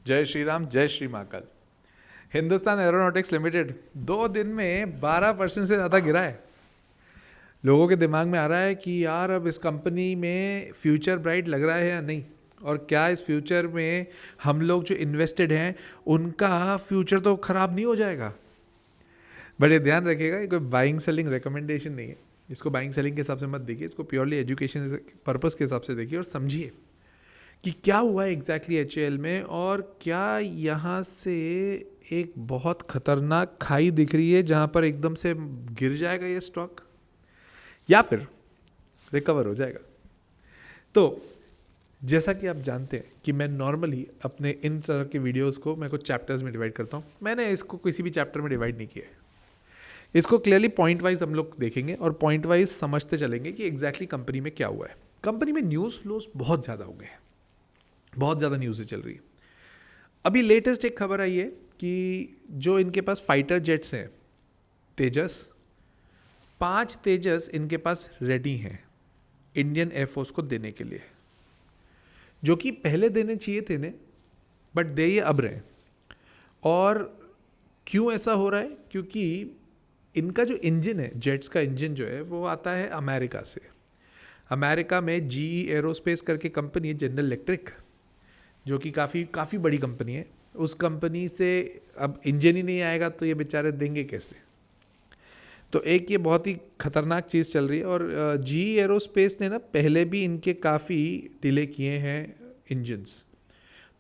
जय श्री राम, जय Shri Mahakal. Hindustan aeronautics limited 2 दिन में 12% से ज़्यादा गिरा है। लोगों के दिमाग में आ रहा है कि यार अब इस कंपनी में फ्यूचर ब्राइट लग रहा है या नहीं, और क्या इस फ्यूचर में हम लोग जो इन्वेस्टेड हैं उनका फ्यूचर तो ख़राब नहीं हो जाएगा। बट ये ध्यान रखिएगा, ये कोई बाइंग सेलिंग रिकमेंडेशन नहीं है। इसको बाइंग सेलिंग के हिसाब से मत देखिए, इसको प्योरली एजुकेशन पर्पस के हिसाब से देखिए और समझिए कि क्या हुआ है एग्जैक्टली एचएएल में, और क्या यहाँ से एक बहुत खतरनाक खाई दिख रही है जहाँ पर एकदम से गिर जाएगा ये स्टॉक या फिर रिकवर हो जाएगा। तो जैसा कि आप जानते हैं कि मैं नॉर्मली अपने इन तरह के वीडियोस को मैं कुछ चैप्टर्स में डिवाइड करता हूँ। मैंने इसको किसी भी चैप्टर में डिवाइड नहीं किया है। इसको क्लियरली पॉइंट वाइज हम लोग देखेंगे और पॉइंट वाइज समझते चलेंगे कि एग्जैक्टली कंपनी में क्या हुआ है। कंपनी में न्यूज़ फ्लोज बहुत ज़्यादा हो गए हैं, बहुत ज़्यादा न्यूज़ें चल रही है। अभी लेटेस्ट एक खबर आई है कि जो इनके पास फाइटर जेट्स हैं तेजस, 5 तेजस इनके पास रेडी हैं इंडियन एयरफोर्स को देने के लिए, जो कि पहले देने चाहिए थे ने, बट दे ये अब रहे हैं। और क्यों ऐसा हो रहा है? क्योंकि इनका जो इंजन है, जेट्स का इंजन जो है वो आता है अमेरिका से। अमेरिका में जीई एरोस्पेस करके कंपनी है, जनरल इलेक्ट्रिक, जो कि काफ़ी बड़ी कंपनी है। उस कंपनी से अब इंजन ही नहीं आएगा तो ये बेचारे देंगे कैसे? तो एक ये बहुत ही ख़तरनाक चीज़ चल रही है। और जीई एरोस्पेस ने ना पहले भी इनके काफ़ी डिले किए हैं इंजन्स।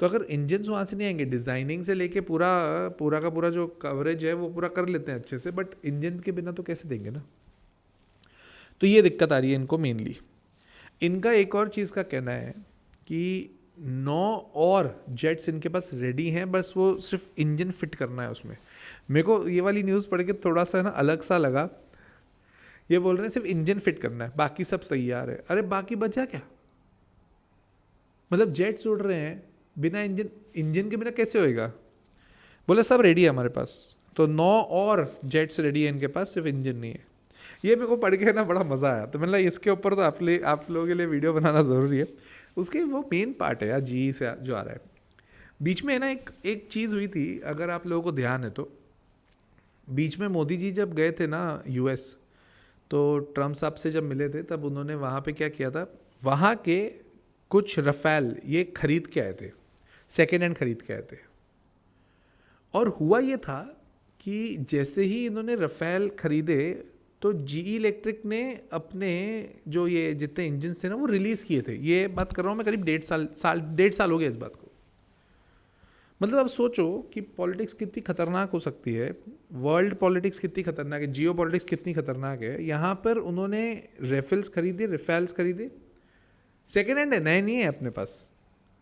तो अगर इंजन्स वहाँ से नहीं आएंगे, डिज़ाइनिंग से लेके पूरा का पूरा जो कवरेज है वो पूरा कर लेते हैं अच्छे से, बट इंजन के बिना तो कैसे देंगे ना। तो ये दिक्कत आ रही है इनको मेनली। इनका एक और चीज़ का कहना है कि 9 और जेट्स इनके पास रेडी हैं, बस वो सिर्फ इंजन फिट करना है उसमें। मेरे को ये वाली न्यूज़ पढ़ के थोड़ा सा ना अलग सा लगा। ये बोल रहे हैं सिर्फ इंजन फिट करना है, बाकी सब तैयार है। अरे बाकी बचा क्या? मतलब जेट्स उड़ रहे हैं बिना इंजन के बिना कैसे होएगा? बोले सब रेडी है हमारे पास। तो 9 और जेट्स रेडी है इनके पास, सिर्फ इंजन नहीं है। ये मेरे को पढ़ के ना बड़ा मज़ा आया। तो मतलब इसके ऊपर तो आप लोगों के लिए वीडियो बनाना ज़रूरी है। उसके वो मेन पार्ट है यार, जी से जो आ रहा है बीच में है ना। एक चीज़ हुई थी, अगर आप लोगों को ध्यान है तो, बीच में मोदी जी जब गए थे ना यूएस, तो ट्रम्प साहब से जब मिले थे तब उन्होंने वहाँ पे क्या किया था, वहाँ के कुछ रफ़ेल ये खरीद के आए थे, सेकेंड हैंड खरीद के आए थे। और हुआ ये था कि जैसे ही इन्होंने रफ़ेल खरीदे तो जीई इलेक्ट्रिक ने अपने जो ये जितने इंजन थे ना वो रिलीज़ किए थे। ये बात कर रहा हूँ मैं करीब 1.5 साल हो गया इस बात को। मतलब अब सोचो कि पॉलिटिक्स कितनी खतरनाक हो सकती है, वर्ल्ड पॉलिटिक्स कितनी खतरनाक है, जियो पॉलिटिक्स कितनी खतरनाक है। यहाँ पर उन्होंने रेफेल्स खरीदे, सेकेंड हैंड है, नए नहीं है अपने पास,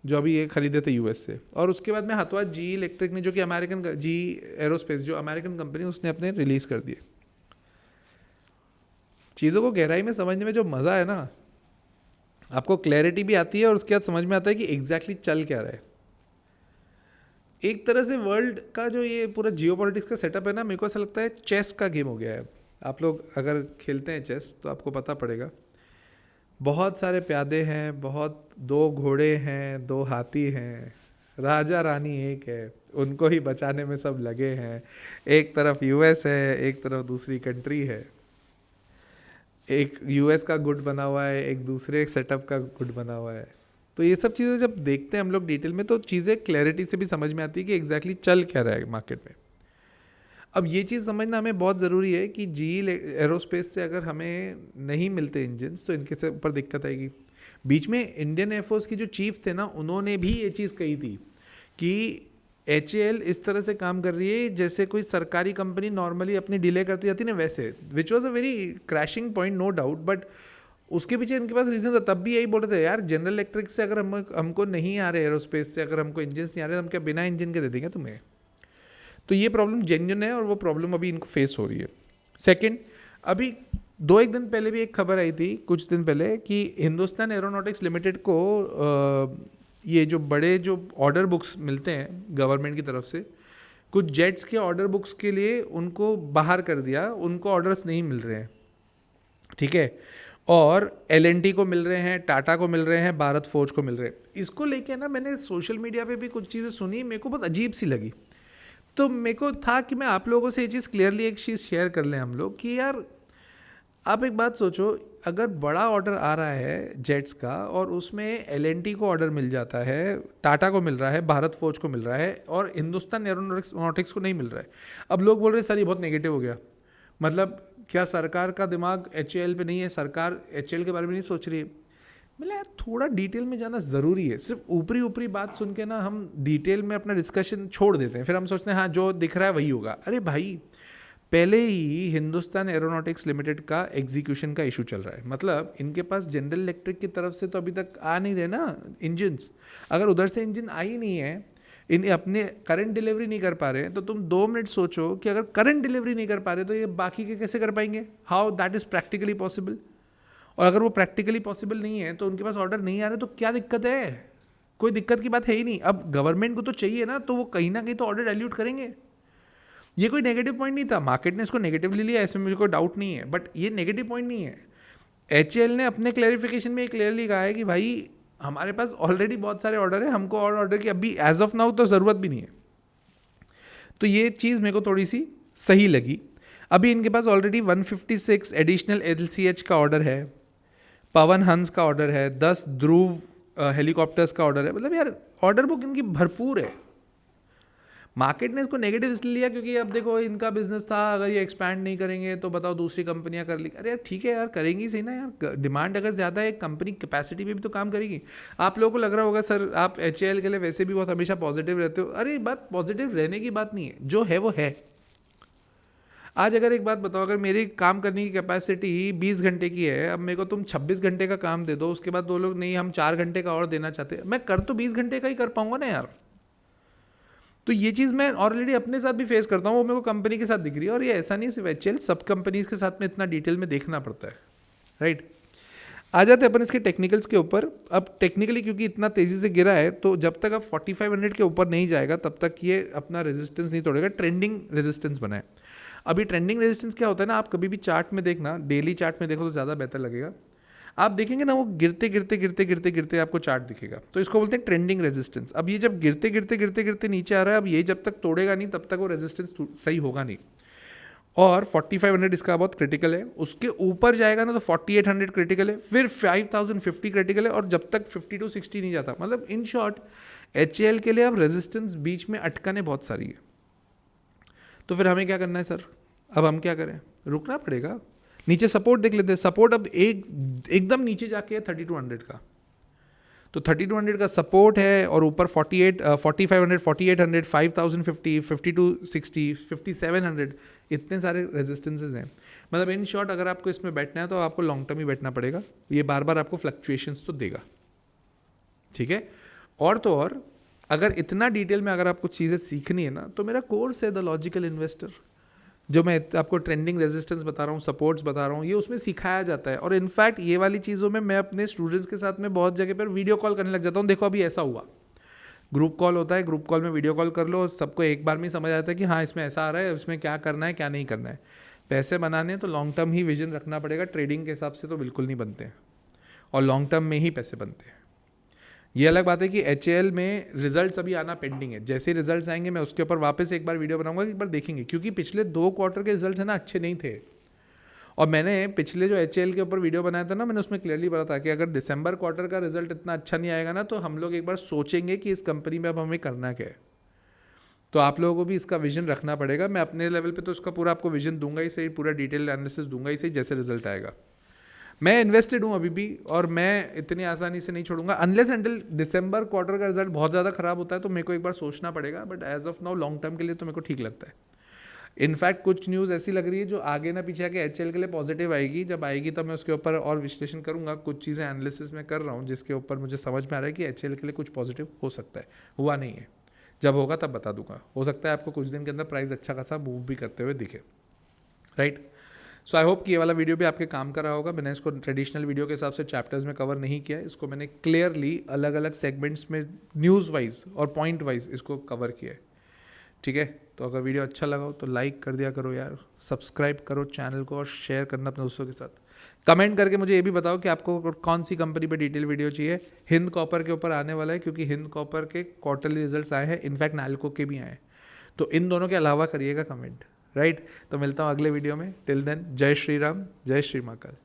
जो अभी ये खरीदे थे यूएस से। और उसके बाद में हाथों हाथ जी इलेक्ट्रिक ने, जो कि अमेरिकन, जी एरोस्पेस जो अमेरिकन कंपनी, उसने अपने रिलीज़ कर दिए। चीज़ों को गहराई में समझने में जो मज़ा है ना, आपको क्लैरिटी भी आती है और उसके बाद समझ में आता है कि एग्जैक्टली चल क्या रहा है। एक तरह से वर्ल्ड का जो ये पूरा जियो पॉलिटिक्स का सेटअप है ना, मेरे को ऐसा लगता है चेस का गेम हो गया है। आप लोग अगर खेलते हैं चेस तो आपको पता पड़ेगा, बहुत सारे प्यादे हैं, 2 घोड़े हैं, 2 हाथी हैं, राजा रानी एक है, उनको ही बचाने में सब लगे हैं। एक तरफ यूएस है, एक तरफ दूसरी कंट्री है। एक यूएस का गुट बना हुआ है, एक दूसरे सेटअप का गुट बना हुआ है। तो ये सब चीज़ें जब देखते हैं हम लोग डिटेल में, तो चीज़ें क्लैरिटी से भी समझ में आती है कि एग्जैक्टली चल क्या रहा है मार्केट में। अब ये चीज़ समझना हमें बहुत ज़रूरी है कि जीई एरोस्पेस से अगर हमें नहीं मिलते इंजन्स तो इनके से ऊपर दिक्कत आएगी। बीच में इंडियन एयरफोर्स की जो चीफ थे ना, उन्होंने भी ये चीज़ कही थी कि एचएएल इस तरह से काम कर रही है जैसे कोई सरकारी कंपनी नॉर्मली अपनी डिले करती जाती ना, वैसे, which was a very crashing point, no doubt. But उसके पीछे इनके पास रीज़न था। तब भी यही बोल रहे थे यार, जनरल इलेक्ट्रिक से अगर हमको नहीं आ रहे, एरोस्पेस से अगर हमको इंजन नहीं आ रहे, हम क्या बिना इंजन के दे देंगे तुम्हें? तो ये प्रॉब्लम जेन्युइन है और वो प्रॉब्लम अभी इनको फेस हो रही है। सेकंड, अभी 2-1 दिन पहले भी एक खबर आई थी, कुछ दिन पहले, कि हिंदुस्तान एरोनॉटिक्स लिमिटेड को ये जो बड़े जो ऑर्डर बुक्स मिलते हैं गवर्नमेंट की तरफ से, कुछ जेट्स के ऑर्डर बुक्स के लिए उनको बाहर कर दिया, उनको ऑर्डर्स नहीं मिल रहे हैं। ठीक है, और L&T को मिल रहे हैं, टाटा को मिल रहे हैं, भारत फोर्ज को मिल रहे हैं। इसको लेके ना मैंने सोशल मीडिया पे भी कुछ चीज़ें सुनी, मेरे को बहुत अजीब सी लगी। तो मेरे को था कि मैं आप लोगों से ये चीज़ क्लियरली एक चीज़ शेयर कर लें हम लोग कि यार आप एक बात सोचो, अगर बड़ा ऑर्डर आ रहा है जेट्स का और उसमें L&T को ऑर्डर मिल जाता है, टाटा को मिल रहा है, भारत फोर्ज को मिल रहा है और हिंदुस्तान एरोनॉटिक्स को नहीं मिल रहा है। अब लोग बोल रहे हैं सर ये बहुत नेगेटिव हो गया, मतलब क्या सरकार का दिमाग HAL पे नहीं है, सरकार HAL के बारे में नहीं सोच रही है? मतलब यार थोड़ा डिटेल में जाना ज़रूरी है। सिर्फ ऊपरी ऊपरी बात सुन के ना हम डिटेल में अपना डिस्कशन छोड़ देते हैं, फिर हम सोचते हैं हाँ जो दिख रहा है वही होगा। अरे भाई पहले ही हिंदुस्तान एरोनॉटिक्स लिमिटेड का एग्जीक्यूशन का इशू चल रहा है, मतलब इनके पास जनरल इलेक्ट्रिक की तरफ से तो अभी तक आ नहीं रहे ना इंजन्स। अगर उधर से इंजन आ ही नहीं है, इन अपने करंट डिलीवरी नहीं कर पा रहे हैं, तो तुम 2 मिनट सोचो कि अगर करंट डिलीवरी नहीं कर पा रहे तो ये बाकी के कैसे कर पाएंगे? How that is practically possible? और अगर वो प्रैक्टिकली पॉसिबल नहीं है तो उनके पास ऑर्डर नहीं आ रहे तो क्या दिक्कत है? कोई दिक्कत की बात है ही नहीं। अब गवर्नमेंट को तो चाहिए ना, तो वो कहीं ना कहीं तो ऑर्डर डाइल्यूट करेंगे। ये कोई नेगेटिव पॉइंट नहीं था, मार्केट ने इसको नेगेटिवली लिया, इसमें मुझे कोई डाउट नहीं है, बट ये नेगेटिव पॉइंट नहीं है। HAL ने अपने क्लैरिफिकेशन में क्लियरली कहा है कि भाई हमारे पास ऑलरेडी बहुत सारे ऑर्डर है, हमको और ऑर्डर की अभी एज ऑफ नाउ तो ज़रूरत भी नहीं है। तो ये चीज़ मेरे को थोड़ी सी सही लगी। अभी इनके पास ऑलरेडी 156 एडिशनल LCH का ऑर्डर है, पवन हंस का ऑर्डर है, 10 ध्रुव हेलीकॉप्टर्स का ऑर्डर है। मतलब यार ऑर्डर बुक इनकी भरपूर है। मार्केट ने इसको नेगेटिव इसलिए लिया क्योंकि अब देखो इनका बिजनेस था, अगर ये एक्सपैंड नहीं करेंगे तो बताओ दूसरी कंपनियां कर ली। अरे यार ठीक है यार, करेंगी सही ना यार, डिमांड अगर ज़्यादा है कंपनी कैपेसिटी पे भी तो काम करेगी। आप लोगों को लग रहा होगा सर आप HAL के लिए वैसे भी बहुत हमेशा पॉजिटिव रहते हो। अरे बात पॉजिटिव रहने की बात नहीं है, जो है वो है। आज अगर एक बात बताओ, अगर मेरी काम करने की कैपेसिटी 20 घंटे की है, अब मेरे को तुम 26 घंटे का काम दे दो, उसके बाद दो लोग नहीं हम 4 घंटे का और देना चाहते हैं, मैं कर तो 20 घंटे का ही कर पाऊंगा ना यार। तो ये चीज़ मैं ऑलरेडी अपने साथ भी फेस करता हूँ, वो मेरे को कंपनी के साथ दिख रही है। और ये ऐसा नहीं सिर्फ HAL, सब कंपनीज के साथ में इतना डिटेल में देखना पड़ता है, राइट। आ जाते हैं अपन इसके टेक्निकल्स के ऊपर। अब टेक्निकली क्योंकि इतना तेज़ी से गिरा है, तो जब तक अब 4500 के ऊपर नहीं जाएगा तब तक ये अपना रेजिस्टेंस नहीं तोड़ेगा, ट्रेंडिंग रेजिस्टेंस बना है। अभी ट्रेंडिंग रेजिस्टेंस क्या होता है ना, आप कभी भी चार्ट में देखना, डेली चार्ट में देखो तो ज़्यादा बेहतर लगेगा। आप देखेंगे ना वो गिरते गिरते गिरते गिरते गिरते आपको चार्ट दिखेगा, तो इसको बोलते हैं ट्रेंडिंग रेजिस्टेंस। अब ये जब गिरते गिरते गिरते गिरते नीचे आ रहा है, अब ये जब तक तोड़ेगा नहीं तब तक वो रेजिस्टेंस सही होगा नहीं। और 4500 इसका बहुत क्रिटिकल है, उसके ऊपर जाएगा ना तो 4800 क्रिटिकल है, फिर 5050 क्रिटिकल है, और जब तक 5260 नहीं जाता, मतलब इन शॉर्ट HAL के लिए अब रेजिस्टेंस बीच में अटकने बहुत सारी है। तो फिर हमें क्या करना है सर? अब हम क्या करें? रुकना पड़ेगा। नीचे सपोर्ट देख लेते हैं। सपोर्ट अब एकदम नीचे जाके है 3200 का, तो 3200 का सपोर्ट है, और ऊपर 4500 4800 5050 5260 5700 इतने सारे रेजिस्टेंसेज हैं। मतलब इन शॉर्ट अगर आपको इसमें बैठना है तो आपको लॉन्ग टर्म ही बैठना पड़ेगा, ये बार बार आपको फ्लक्चुएशंस तो देगा, ठीक है। और तो और अगर इतना डिटेल में अगर आपको चीज़ें सीखनी है ना, तो मेरा कोर्स है द लॉजिकल इन्वेस्टर, जो मैं आपको ट्रेंडिंग रेजिस्टेंस बता रहा हूँ, सपोर्ट्स बता रहा हूँ, ये उसमें सिखाया जाता है। और इनफैक्ट ये वाली चीज़ों में मैं अपने स्टूडेंट्स के साथ में बहुत जगह पर वीडियो कॉल करने लग जाता हूँ। देखो अभी ऐसा हुआ, ग्रुप कॉल होता है, ग्रुप कॉल में वीडियो कॉल कर लो, सबको एक बार में ही समझ आता है कि हाँ इसमें ऐसा आ रहा है, इसमें क्या करना है क्या नहीं करना है। पैसे बनाने हैं तो लॉन्ग टर्म ही विजन रखना पड़ेगा, ट्रेडिंग के हिसाब से तो बिल्कुल नहीं बनते हैं, और लॉन्ग टर्म में ही पैसे बनते हैं। ये अलग बात है कि HAL में रिजल्ट्स अभी आना पेंडिंग है, जैसे रिजल्ट्स आएंगे मैं उसके ऊपर वापस एक बार वीडियो बनाऊंगा, एक बार देखेंगे, क्योंकि पिछले 2 क्वार्टर के रिजल्ट्स है ना अच्छे नहीं थे। और मैंने पिछले जो HAL के ऊपर वीडियो बनाया था ना, मैंने उसमें क्लियरली बताया था कि अगर दिसंबर क्वार्टर का रिजल्ट इतना अच्छा नहीं आएगा ना, तो हम लोग एक बार सोचेंगे कि इस कंपनी में अब हमें करना क्या है। तो आप लोगों को भी इसका विजन रखना पड़ेगा। मैं अपने लेवल पे तो इसका पूरा आपको विजन दूंगा ही सही, पूरा डिटेल एनालिसिस दूंगा ही सही, जैसे रिजल्ट आएगा। मैं इन्वेस्टेड हूँ अभी भी, और मैं इतनी आसानी से नहीं छोड़ूंगा अनलेस एंटिल दिसंबर क्वार्टर का रिजल्ट बहुत ज़्यादा खराब होता है, तो मेरे को एक बार सोचना पड़ेगा। But as of now long term के लिए तो मेरे को ठीक लगता है। इनफैक्ट कुछ न्यूज़ ऐसी लग रही है जो आगे ना पीछे आके HAL के लिए पॉजिटिव आएगी। जब आएगी तब मैं उसके ऊपर और विश्लेषण करूंगा। कुछ चीज़ें एनालिसिस में कर रहा हूँ जिसके ऊपर मुझे समझ में आ रहा है कि HAL के लिए कुछ पॉजिटिव हो सकता है। हुआ नहीं है, जब होगा तब बता दूंगा। हो सकता है आपको कुछ दिन के अंदर प्राइस अच्छा खासा मूव भी करते हुए दिखे, राइट। सो आई होप कि ये वाला वीडियो भी आपके काम का रहा होगा। मैंने इसको ट्रेडिशनल वीडियो के हिसाब से चैप्टर्स में कवर नहीं किया है, इसको मैंने क्लियरली अलग अलग सेगमेंट्स में न्यूज़ वाइज और पॉइंट वाइज इसको कवर किया है, ठीक है। तो अगर वीडियो अच्छा लगा हो तो लाइक कर दिया करो यार, सब्सक्राइब करो चैनल को, और शेयर करना अपने दोस्तों के साथ। कमेंट करके मुझे ये भी बताओ कि आपको कौन सी कंपनी पे डिटेल वीडियो चाहिए। हिंद कॉपर के ऊपर आने वाला है, क्योंकि हिंद कॉपर के क्वार्टरली रिजल्ट्स आए हैं, इनफैक्ट नाल्को के भी आए हैं। तो इन दोनों के अलावा करिएगा कमेंट, राइट। तो मिलता हूँ अगले वीडियो में। टिल देन, जय श्री राम, जय श्री महाकाल।